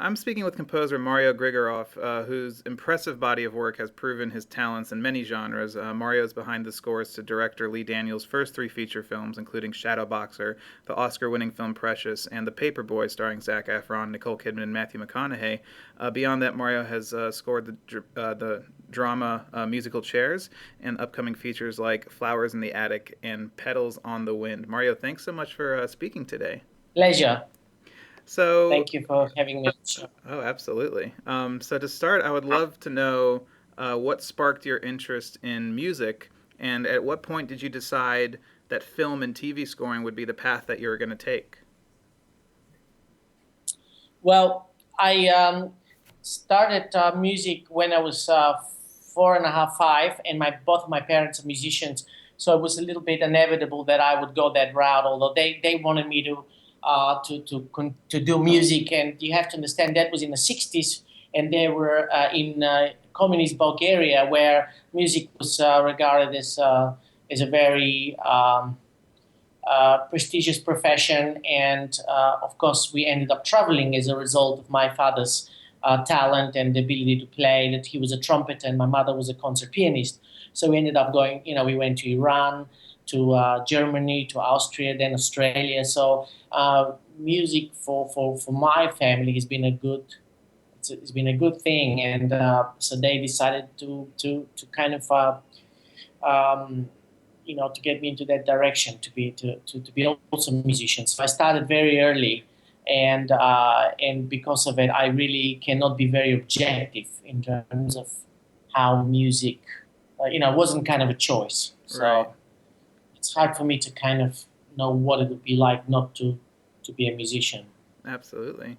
I'm speaking with composer Mario Grigorov, whose impressive body of work has proven his talents in many genres. Mario is behind the scores to director Lee Daniels' first three feature films, including Shadowboxer, the Oscar-winning film Precious, and The Paperboy, starring Zac Efron, Nicole Kidman, and Matthew McConaughey. Beyond that, Mario has scored the drama musical Chairs and upcoming features like Flowers in the Attic and Petals on the Wind. Mario, thanks so much for speaking today. Pleasure. So, Thank you for having me on the show. oh, absolutely. So to start, I would love to know what sparked your interest in music, and at what point did you decide that film and TV scoring would be the path that you were going to take? Well, I started music when I was four and a half, five, and both of my parents are musicians, so it was a little bit inevitable that I would go that route. Although they wanted me to do music, and you have to understand that was in the '60s, and they were in communist Bulgaria, where music was regarded as a very prestigious profession, and of course, we ended up traveling as a result of my father's talent and the ability to play. That he was a trumpeter, and my mother was a concert pianist. So we ended up going. We went to Iran, to Germany, to Austria, then Australia. So music for my family has been a good. It's been a good thing, and so they decided to kind of. To get me into that direction, to be also a musician. So I started very early, and because of it, I really cannot be very objective in terms of how music, it wasn't kind of a choice. Right. So it's hard for me to kind of know what it would be like not to be a musician. Absolutely.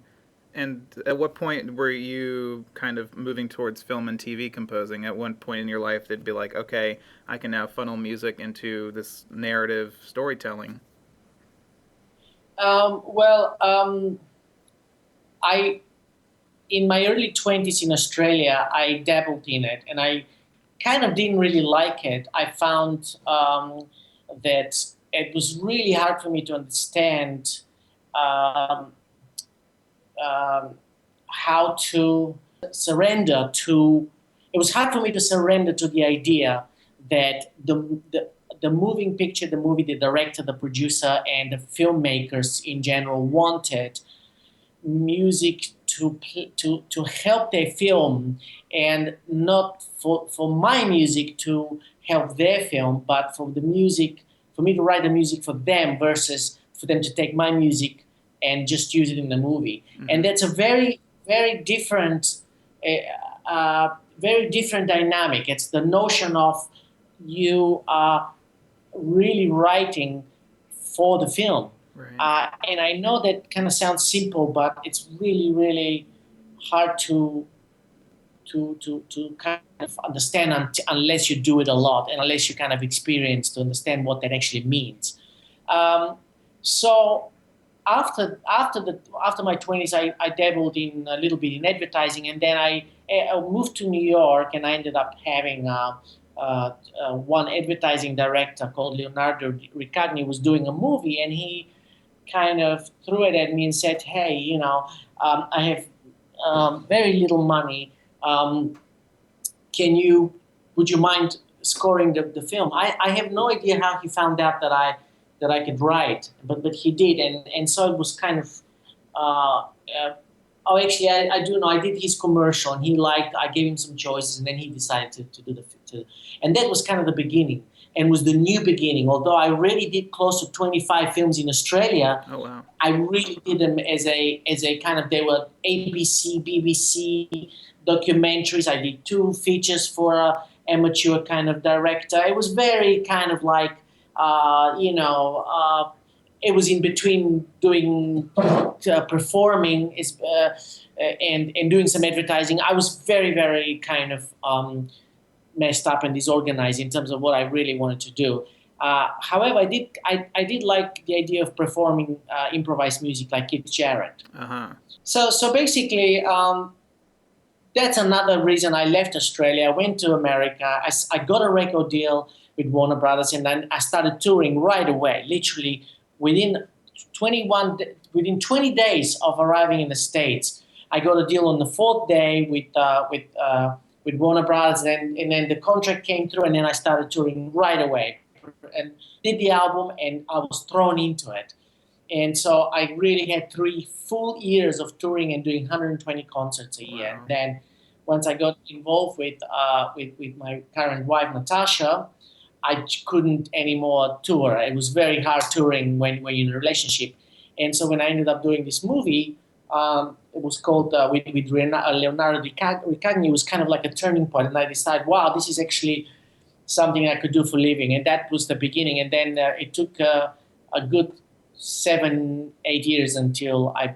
And at what point were you kind of moving towards film and TV composing? At one point in your life, they'd be like, okay, I can now funnel music into this narrative storytelling. Well, I in my early 20s in Australia, I dabbled in it, and I kind of didn't really like it. I found that it was really hard for me to understand um, um, how to surrender to. It was hard for me to surrender to the idea that the moving picture, the movie, the director, the producer, and the filmmakers in general wanted music to help their film, and not for my music to help their film, but for the music, for me to write the music for them versus for them to take my music and just use it in the movie. And Mm-hmm. that's a very different dynamic. It's the notion of you are really writing for the film. Right. And I know that kind of sounds simple, but it's really, really hard to kind of understand unless you do it a lot and unless you kind of experience to understand what that actually means. Um, so after my 20s, I dabbled in a little bit in advertising, and then I moved to New York, and I ended up having one advertising director called Leonardo Ricagni was doing a movie, and he kind of threw it at me and said, "Hey, I have very little money. Um, can you would you mind scoring the film?" I have no idea how he found out that I could write, but he did, and so it was kind of. Oh, actually, I do know. I did his commercial, and he liked. I gave him some choices, and then he decided to do and that was kind of the beginning, and was the new beginning. Although I already did close to 25 films in Australia, Oh, wow. I really did them as a kind of, they were ABC, BBC documentaries. I did two features for a amateur kind of director. It was very kind of like, it was in between doing performing and doing some advertising. I was very, very kind of messed up and disorganized in terms of what I really wanted to do. However, I did like the idea of performing improvised music like Keith Jarrett. Uh huh. So basically, that's another reason I left Australia. I went to America. I got a record deal with Warner Brothers, and then I started touring right away. Literally within 20 days of arriving in the States, I got a deal on the fourth day with Warner Brothers, and then the contract came through, and then I started touring right away and did the album, and I was thrown into it. And so I really had 3 full years of touring and doing 120 concerts a year. And Wow. then once I got involved with my current wife Natasha, I couldn't anymore tour. It was very hard touring when you're in a relationship. And so when I ended up doing this movie, it was called with Leonardo DiCaprio. It was kind of like a turning point, and I decided, wow, this is actually something I could do for a living, and that was the beginning. And then it took a good 7, 8 years until I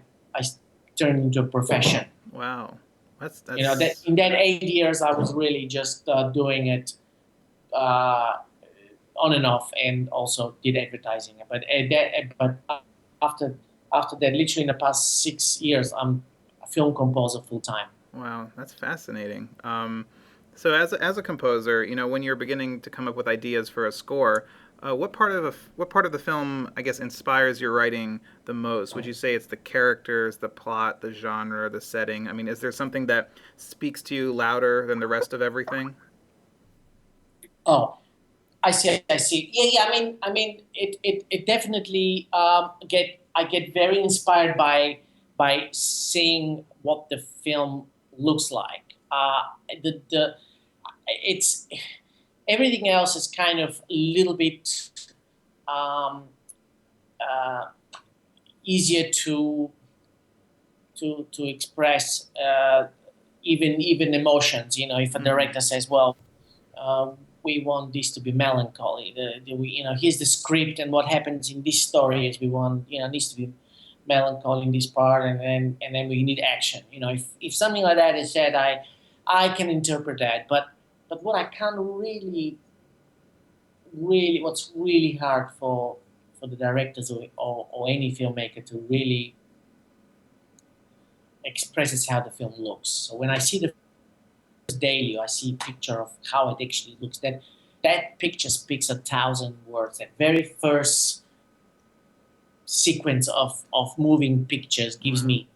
turned into a profession. Wow. That That's in that 8 years, I was really just doing it uh, on and off, and also did advertising. But after after that, literally in the past 6 years, I'm a film composer full time. Wow, that's fascinating. So as a composer, when you're beginning to come up with ideas for a score, what part of the film, I guess, inspires your writing the most? Would you say it's the characters, the plot, the genre, the setting? I mean, is there something that speaks to you louder than the rest of everything? Oh, I see. I see. Yeah, yeah. It definitely I get very inspired by seeing what the film looks like. The it's everything else is kind of a little bit um, uh, easier to express, even emotions. If a Mm-hmm. director says, "Well, we want this to be melancholy," here's the script, and what happens in this story is we want, needs to be melancholy in this part, and then we need action. If something like that is said, I can interpret that, but what I can't really, what's really hard for the directors, or any filmmaker to really express is how the film looks. So when I see the daily, I see a picture of how it actually looks. That picture speaks 1,000 words. That very first sequence of moving pictures gives Wow. me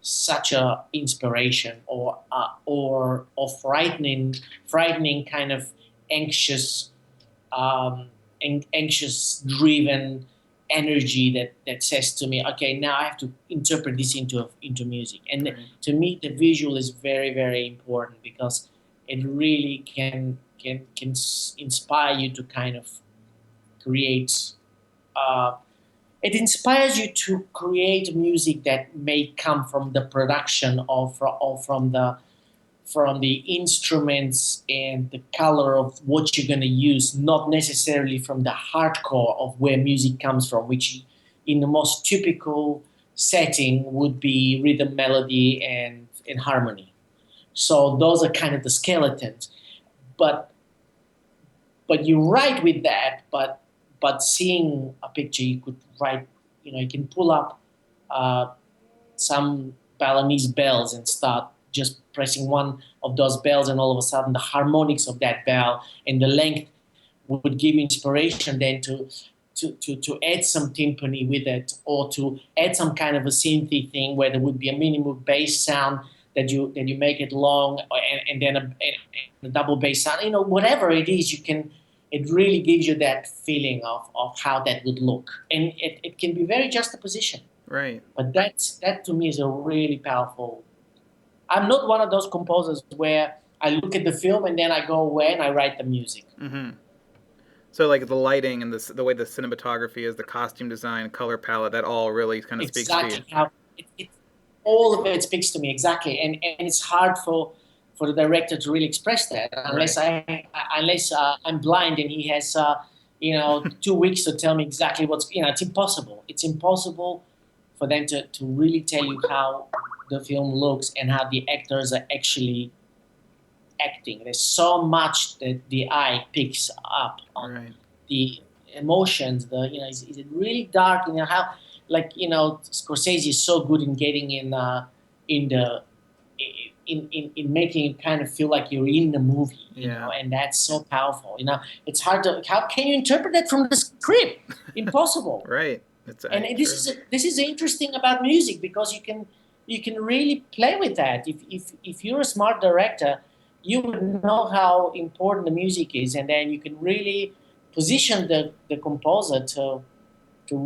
such a inspiration, or frightening kind of anxious, anxious driven energy that says to me, okay, now I have to interpret this into music. And Right. to me, the visual is very, very important, because it really can inspire you to kind of create, uh, it inspires you to create music that may come from the production, or from the instruments and the color of what you're going to use, not necessarily from the hardcore of where music comes from, which in the most typical setting would be rhythm, melody, and harmony. So those are kind of the skeletons. But you're right with that. But seeing a picture, you could write. You can pull up uh, some Balinese bells and start just pressing one of those bells, and all of a sudden the harmonics of that bell and the length would give inspiration then to add some timpani with it, or to add some kind of a synthy thing where there would be a minimal bass sound that you make it long, and then a double bass sound. Whatever it is, you can. It really gives you that feeling of how that would look, and it can be very juxtaposition. Right. But that to me is a really powerful. I'm not one of those composers where I look at the film and then I go away and I write the music. Mm-hmm. So like the lighting and the way the cinematography is, the costume design, color palette, that all really kind of speaks to you. Exactly how all of it speaks to me exactly, and it's hard for the director to really express that Right. unless I'm blind and he has 2 weeks to tell me exactly what's. It's impossible. It's impossible for them to really tell you how the film looks and how the actors are actually acting. There's so much that the eye picks up on Right. the emotions. Is it really dark? How, like, Scorsese is so good in getting in the in making you kind of feel like you're in the movie. Yeah. And that's so powerful. It's hard to. How can you interpret that from the script? Impossible. Right. And True. this is interesting about music, because you can really play with that. If you're a smart director, you would know how important the music is, and then you can really position the composer to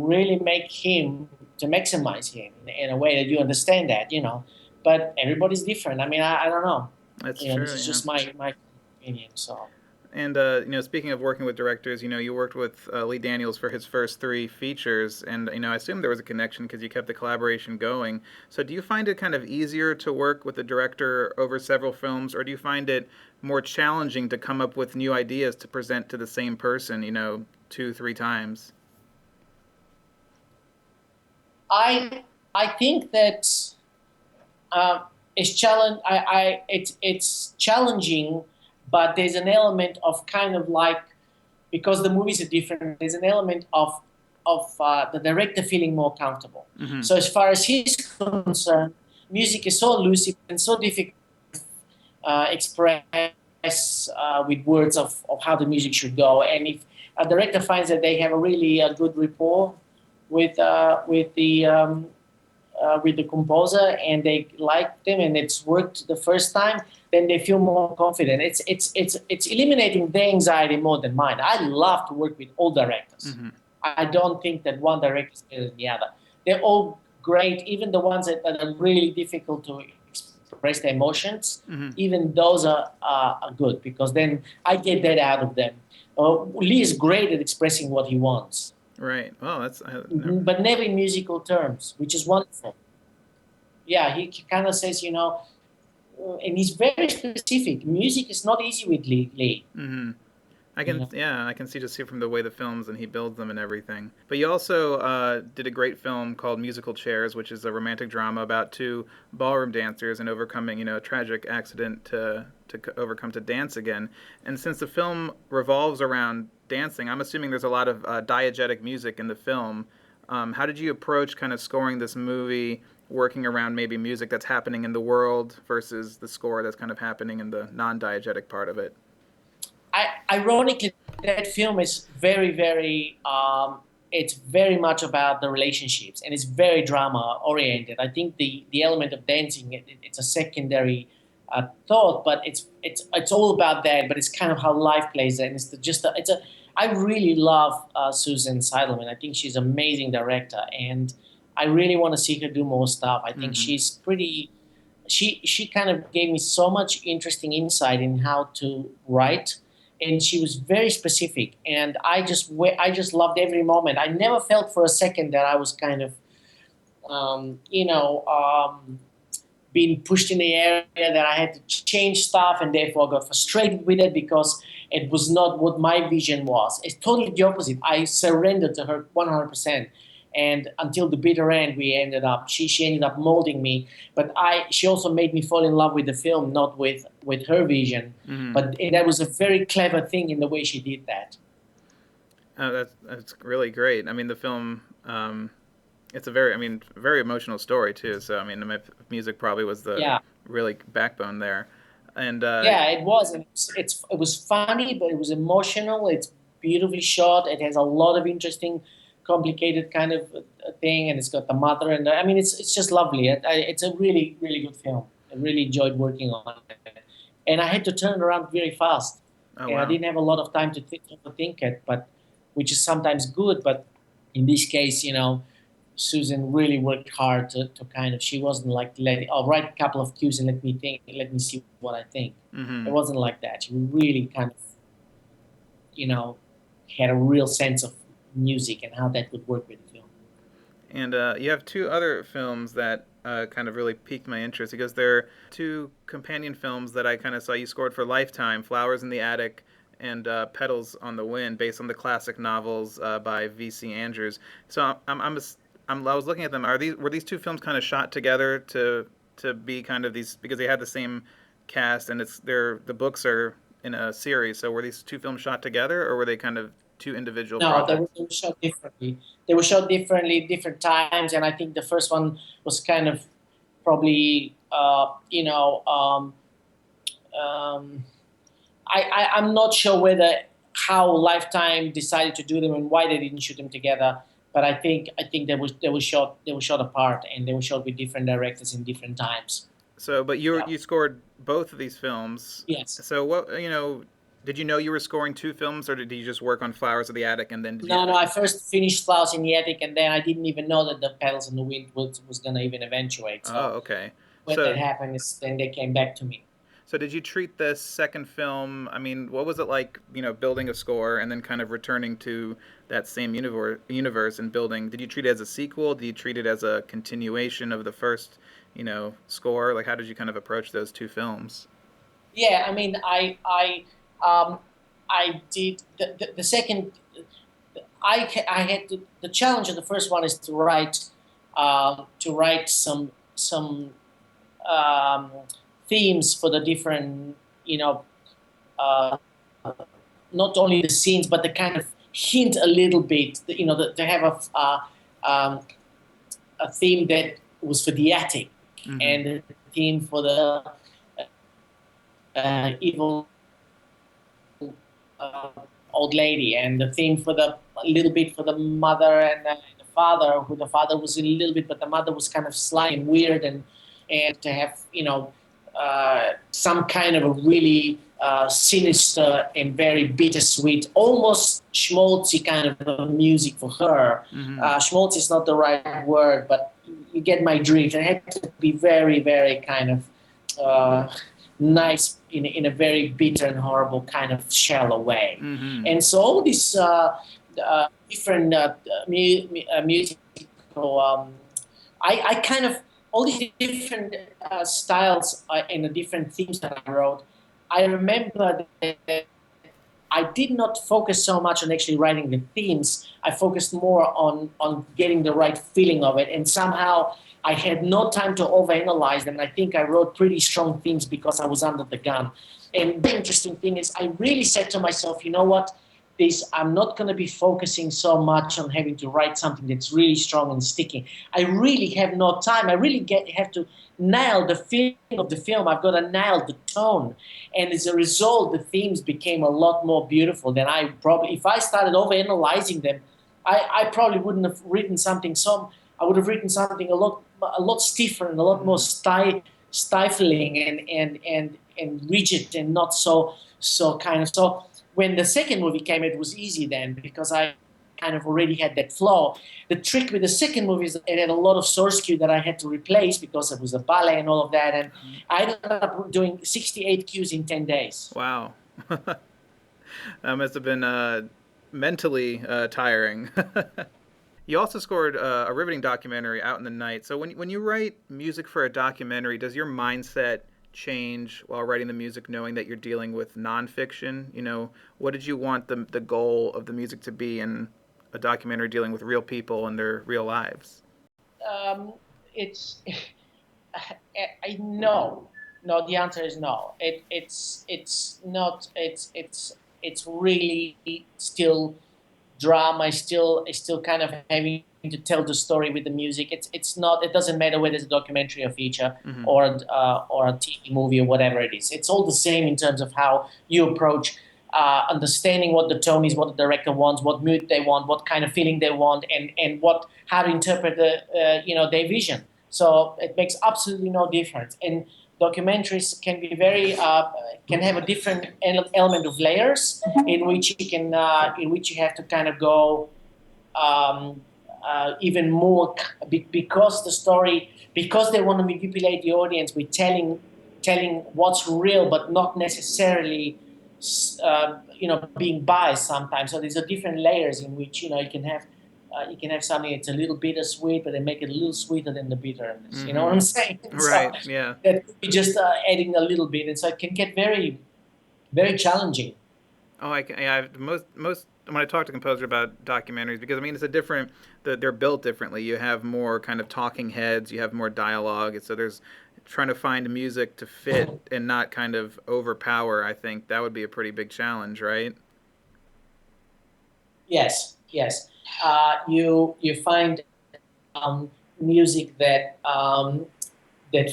really make him, to maximize him in a way that you understand that, you know. But everybody's different. I mean, I don't know. That's You know, true. this is Yeah. just my opinion. So And speaking of working with directors, you worked with Lee Daniels for his first three features, and I assume there was a connection because you kept the collaboration going. So, do you find it kind of easier to work with a director over several films, or do you find it more challenging to come up with new ideas to present to the same person, two, three times? I think that it's challenge. It's challenging, but there's an element of kind of like, because the movies are different. There's an element of the director feeling more comfortable. Mm-hmm. So as far as he's concerned, music is so elusive and so difficult to express with words of how the music should go. And if a director finds that they have a really good rapport with the composer, and they like them and it's worked the first time, then they feel more confident. It's eliminating their anxiety more than mine. I love to work with all directors. Mm-hmm. I don't think that one director is better than the other. They're all great, even the ones that are really difficult to express their emotions. Mm-hmm. Even those are good, because then I get that out of them. Lee is great at expressing what he wants, Right. Oh, that's never. but never in musical terms, which is wonderful. Yeah, he kind of says, and he's very specific. Music is not easy with Lee. Mm-hmm. I You can, know? yeah, I can see from the way the films and he builds them and everything. But you also did a great film called Musical Chairs, which is a romantic drama about two ballroom dancers and overcoming, a tragic accident to overcome to dance again. And since the film revolves around dancing, I'm assuming there's a lot of diegetic music in the film. How did you approach kind of scoring this movie, working around maybe music that's happening in the world versus the score that's kind of happening in the non-diegetic part of it? Ironically, that film is very, very. It's very much about the relationships, and it's very drama oriented. I think the element of dancing, it's a secondary thought, but it's all about that. But it's kind of how life plays, and it's a. I really love Susan Seidelman. I think she's an amazing director, and I really want to see her do more stuff. I think Mm-hmm. she's pretty. She kind of gave me so much interesting insight in how to write, and she was very specific, and I just loved every moment. I never felt for a second that I was kind of um, you know um, being pushed in the area, that I had to change stuff, and therefore I got frustrated with it because it was not what my vision was. It's totally the opposite. I surrendered to her 100%. And until the bitter end, she ended up molding me. But she also made me fall in love with the film, not with her vision. Mm-hmm. But that was a very clever thing in the way she did that. That's really great. I mean, the film, it's a very, very emotional story too. So, the music probably was the Yeah. really backbone there. And Yeah, it was. And it was funny, but it was emotional. It's beautifully shot. It has a lot of interesting, complicated kind of thing, and it's got the mother, and it's just lovely. It's a really really good film. I really enjoyed working on it, and I had to turn it around very fast, oh and I wow, didn't have a lot of time to think it, but which is sometimes good, but in this case, Susan really worked hard to kind of, she wasn't like, I'll write a couple of cues and let me see what I think. mm-hmm. It wasn't like that. She really kind of, you know, had a real sense of music and how that would work with the film. And you have two other films that kind of really piqued my interest because they're two companion films that I kind of saw you scored for Lifetime: Flowers in the Attic and Petals on the Wind, based on the classic novels by V.C. Andrews. So I was looking at them. Were these two films kind of shot together to be kind of these, because they had the same cast and the books are in a series. So were these two films shot together, or were they kind of two individual No, projects? they were shot differently. They were shot differently, different times, and I think the first one was kind of probably, um, I'm not sure whether how Lifetime decided to do them and why they didn't shoot them together. But I think they were shot apart, and they were shot with different directors in different times. So, but Yeah. you scored both of these films. Yes. So what did you know you were scoring two films, or did you just work on Flowers of the Attic and then did you? No, no. I first finished Klaus in the Attic, and then I didn't even know that the Petals and the Wind was gonna even eventuate. Oh, So okay. when that So happened, then they came back to me. so did you treat this second film? I mean, what was it like? Building a score and then kind of returning to that same universe and building. Did you treat it as a sequel? Did you treat it as a continuation of the first, score? Like, how did you kind of approach those two films? Yeah, I mean, um, I did the second. I had the challenge of the first one is to write some um, themes for the different, uh, not only the scenes but the kind of hint a little bit, to have um, a theme that was for the attic, Mm-hmm. and a theme for the evil uh, old lady, and the theme for the a little bit for the mother and the father, who the father was a little bit, but the mother was kind of sly and weird, and to have some kind of a really sinister and very bittersweet, almost schmaltzy kind of music for her. Mm-hmm. Schmaltzy is not the right word, but you get my drift. It had to be very, very kind of nice in a very bitter and horrible kind of shallow way. Mm-hmm. And so all these different musical, I kind of, all these different styles and the different themes that I wrote, I remember that I did not focus so much on actually writing the themes. I focused more on getting the right feeling of it. And somehow I had no time to overanalyze them. I think I wrote pretty strong themes because I was under the gun. And the interesting thing is, I really said to myself, you know what? I'm not going to be focusing so much on having to write something that's really strong and sticky. I really have no time. I really have to nail the feeling of the film. I've got to nail the tone, and as a result, the themes became a lot more beautiful than I probably. If I started over analyzing them, I probably wouldn't have written something. I would have written something a lot stiffer and a lot more Mm-hmm. stifling and rigid, and not so kind of so. When the second movie came, it was easy then because I kind of already had that flow. The trick with the second movie is it had a lot of source cue that I had to replace because it was a ballet and all of that. And I ended up doing 68 cues in 10 days. Wow. That must have been mentally tiring. You also scored a riveting documentary, Out in the Night. So when you write music for a documentary, does your mindset change while writing the music, knowing that you're dealing with nonfiction? What did you want the goal of the music to be in a documentary dealing with real people and their real lives? Um, it's no, no. The answer is no. It's not. It's really still drama. I still kind of having to tell the story with the music. It's not. It doesn't matter whether it's a documentary or feature Mm-hmm. or a TV movie or whatever it is. It's all the same in terms of how you approach. Understanding what the tone is, what the director wants, what mood they want, what kind of feeling they want, and how to interpret their vision. So it makes absolutely no difference. And documentaries can have a different element of layers in which you have to kind of go um, even more because the story, because they want to manipulate the audience with telling what's real but not necessarily being biased sometimes. So there's a different layers in which you can have something that's a little bittersweet, but they make it a little sweeter than the bitterness. You know what I'm Mm-hmm. saying? So Right. Yeah. that could be just adding a little bit, and so it can get very, very challenging. Oh, yeah, most when I talk to composer about documentaries, because I mean it's a different, they're built differently. You have more kind of talking heads, you have more dialogue, and so there's trying to find music to fit and not kind of overpower. I think that would be a pretty big challenge, right? Yes, yes. You find um, music that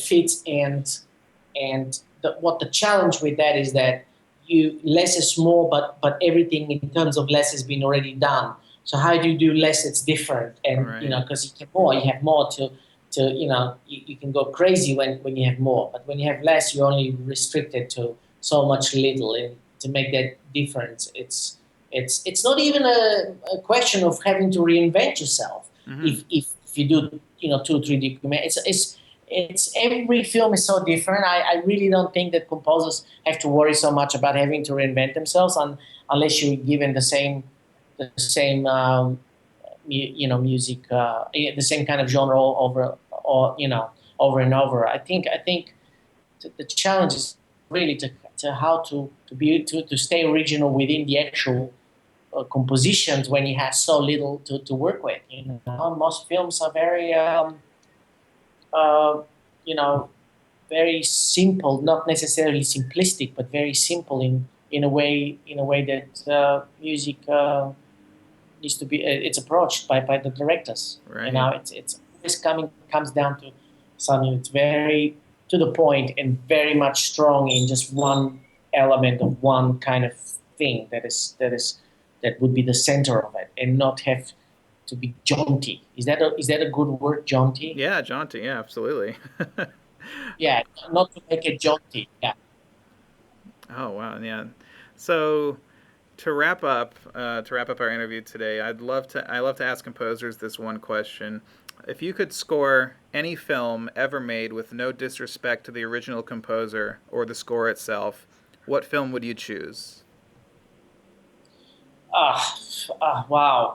fits, and what the challenge with that is that you less is more, but everything in terms of less has been already done. So how do you do less? It's different, and Right. because you have more to you can go crazy when you have more, but when you have less, you're only restricted to so much little, and to make that difference, it's not even a question of having to reinvent yourself. Mm-hmm. If you do 2 3 D document, it's every film is so different. I really don't think that composers have to worry so much about having to reinvent themselves unless you're given the same music, the same kind of genre over and over. I think the challenge is really to how to stay original within the actual compositions when you have so little to work with. Most films are very uh, you know very simple, not necessarily simplistic, but very simple in a way that music needs to be. It's approached by the directors. Right. It's always comes down to something that's very to the point and very much strong in just one element of one kind of thing that would be the center of it, and not have to be jaunty. Is that a good word, jaunty? Yeah, jaunty. Yeah, absolutely. Yeah, not to make it jaunty. Yeah. Oh wow, yeah. So to wrap up our interview today, I love to ask composers this one question: if you could score any film ever made with no disrespect to the original composer or the score itself, what film would you choose? Ah, wow.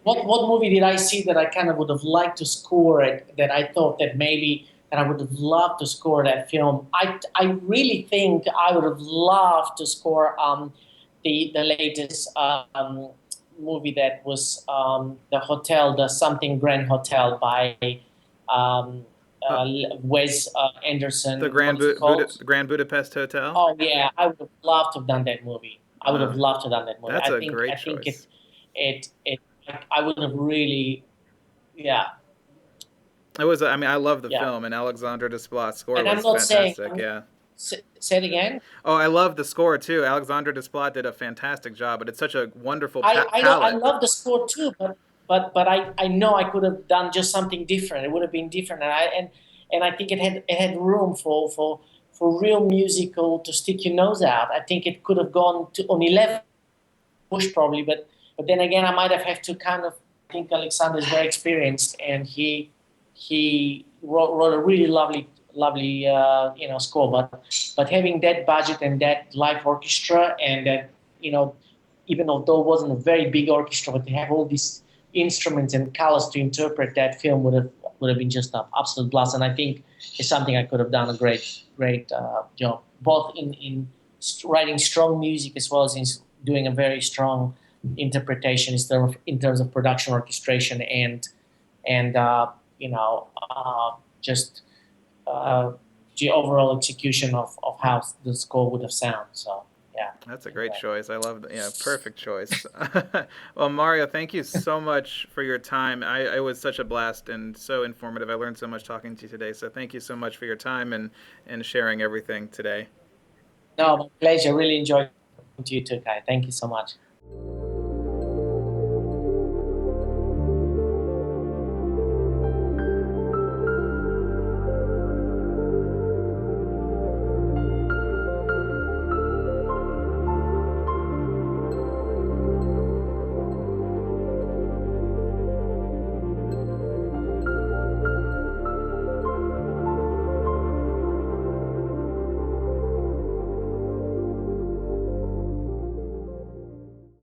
What movie did I see that I kind of would have liked to score it? That I thought that maybe that I would have loved to score that film. I really think I would have loved to score the latest movie that was the hotel, the something Grand Hotel by um, Uh, Wes Anderson. What is it called? The Grand Budapest Hotel. Oh yeah, I would have loved to have done that movie. I would have Uh, loved to have done that movie. that's I a think great I think choice. it I would have really, yeah, It was. I mean, I love the yeah. film, and Alexandre Desplat's score And I'm was not saying fantastic. Yeah. say it again. Oh, I love the score too. Alexandre Desplat did a fantastic job, but it's such a wonderful I don't I palette. love the score too, but I know I could have done just something different. It would have been different, and I think it had room for real musical to stick your nose out. I think it could have gone to on 11 push probably, but then again, I might have to kind of I think Alexander is very experienced, and he wrote a really lovely score. But having that budget and that live orchestra and that you know even although it wasn't a very big orchestra, but they have all these instruments and colors to interpret that film would have been just an absolute blast. And I think it's something I could have done a great job, both in writing strong music as well as in doing a very strong interpretation in terms of production, orchestration, and just uh, the overall execution of how the score would have sounded. So yeah, That's a great anyway. choice. I love that. Yeah, perfect choice. Well, Mario, thank you so much for your time. It was such a blast and so informative. I learned so much talking to you today. So thank you so much for your time and sharing everything today. No, my pleasure. Really enjoyed talking to you too, Kai. Thank you so much.